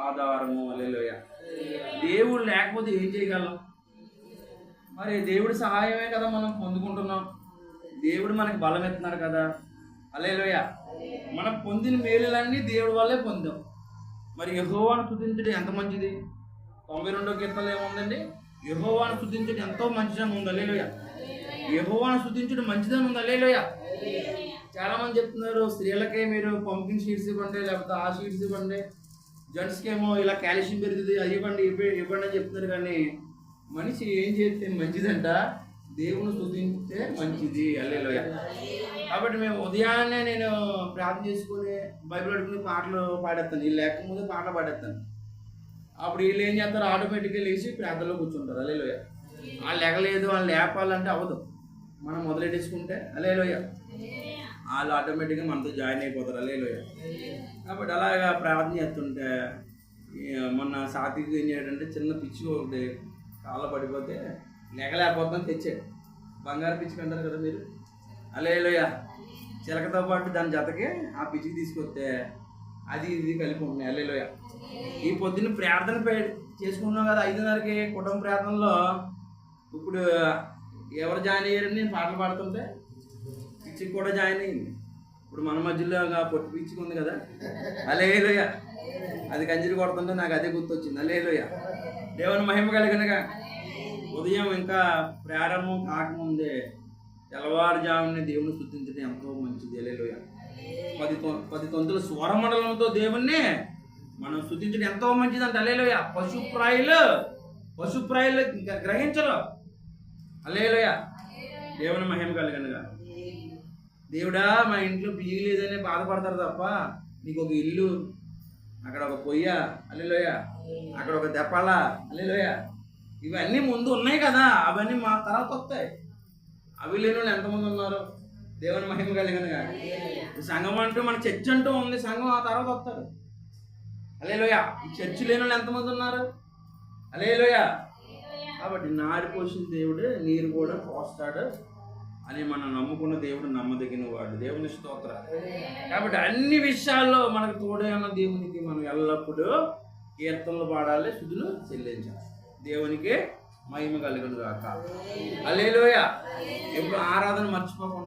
ఆధారము. హల్లెలూయా. దేవుడు లేకపోతే ఏం చేయగలం? మరి దేవుడి సహాయమే కదా మనం పొందుకుంటున్నాం. దేవుడు మనకి బలం ఇస్తున్నాడు కదా. హల్లెలూయా. మనం పొందిన మేలులన్నీ దేవుడి వల్లే పొందాం. మరి యెహోవాను స్తుతించడం ఎంత మంచిది. 92వ కీర్తనలో ఏముందండి? యెహోవాను స్తుతించడం ఎంతో మంచిదని ఉంది. హల్లెలూయా. యెహోవాను స్తుతించడం మంచిదని ఉంది. హల్లెలూయా. చాలా మంది చెప్తున్నారు, స్త్రీలకే మీరు పంపింగ్ షీట్స్ ఇవ్వండి, లేకపోతే ఆ షీట్స్ ఇవ్వండి, జెంట్స్కి ఏమో ఇలా కాల్షియం పెరుగుతుంది, అది ఇవ్వండి ఇవ్వండి అని చెప్తున్నారు. కానీ మనిషి ఏం చేస్తే మంచిదంట? దేవుని స్తుతించితే మంచిది. హల్లెలూయా. కాబట్టి మేము ఉదయాన్నే నేను ప్రార్థన చేసుకుని బైబిల్ అడుగుని పాటలు పాడేస్తాను. వీళ్ళు లేకముందే పాటలు పాడేస్తాను. అప్పుడు వీళ్ళు ఏం చేస్తారు? ఆటోమేటిక్గా లేచి ప్రార్థనలో కూర్చుంటారు. హల్లెలూయా. వాళ్ళు లేకలేదు, వాళ్ళు లేపాలంటే అవ్వదు. మనం మొదలెట్టేసుకుంటే హల్లెలూయా వాళ్ళు ఆటోమేటిక్గా మనతో జాయిన్ అయిపోతారు. హల్లెలూయా. కాబట్టి అలాగా ప్రార్థన చేస్తుంటే మొన్న సాత్విక్ ఏం చేయడంటే చిన్న పిచ్చి ఒకటి కాళ్ళ పడిపోతే లేకలేకపోతాం తెచ్చాడు. బంగారు పిచ్చికి అంటారు కదా మీరు. హల్లెలూయా. చిలకతో పాటు దాని జతకి ఆ పిచ్చికి తీసుకొస్తే అది ఇది కలిపి ఉంటున్నాయి. హల్లెలూయా. ఈ పొద్దున్న ప్రార్థన చేసుకున్నాం కదా 5:30కి కుటుంబ ప్రార్థనలో. ఇప్పుడు ఎవరు జాయిన్ అయ్యారని నేను పాటలు పాడుతుంటే పిచ్చికి కూడా జాయిన్ అయ్యింది. ఇప్పుడు మన మధ్యలో పొట్టు పిచ్చికి ఉంది కదా. హల్లెలూయా. అది కంజరి కొడుతుంటే నాకు అదే గుర్తొచ్చింది. హల్లెలూయా. దేవుని మహిమ కలిగినగా ఉదయం ఇంకా ప్రారంభం కాకముందే తెల్లవారుజామునే దేవుని స్తుతించడం ఎంతో మంచిది. హల్లెలూయా. 10 తంతుల స్వరమండలంతో దేవుణ్ణి మనం స్తుతించడం ఎంతో మంచిది అంట. హల్లెలూయా. పశుప్రాయులు గ్రహించరు. హల్లెలూయా. దేవుని మహిమ కలిగినగా. దేవుడా మా ఇంట్లో బియ్యం లేదని బాధపడతారు తప్ప నీకు ఒక ఇల్లు, అక్కడ ఒక పొయ్య, హల్లెలూయా, అక్కడ ఒక దెప్పల, హల్లెలూయా, ఇవన్నీ ముందు ఉన్నాయి కదా. అవన్నీ మా తర్వాత వస్తాయి. అవి లేని వాళ్ళు ఎంతమంది ఉన్నారు? దేవుని మహిమ కలిగినగా. సంఘం అంటూ మన చర్చ్ అంటూ ఉంది. సంఘం ఆ తర్వాత వస్తారు. హల్లెలూయా. ఈ చర్చ్ లేని వాళ్ళు ఎంతమంది ఉన్నారు? హల్లెలూయా. కాబట్టి నారు పోసిన దేవుడు నీరు కూడా పోస్తాడు అని మనం నమ్ముకున్న దేవుడు నమ్మదగిన వాడు. దేవుని స్తోత్రం. కాబట్టి అన్ని విషయాల్లో మనకు తోడైన దేవునికి మనం ఎల్లప్పుడూ కీర్తనలు పాడాలి, స్తుతులు చెల్లించాలి. దేవునికి మహిమ కలుగును గాక. హల్లెలూయా. ఎప్పుడు ఆరాధన మర్చిపోకుండా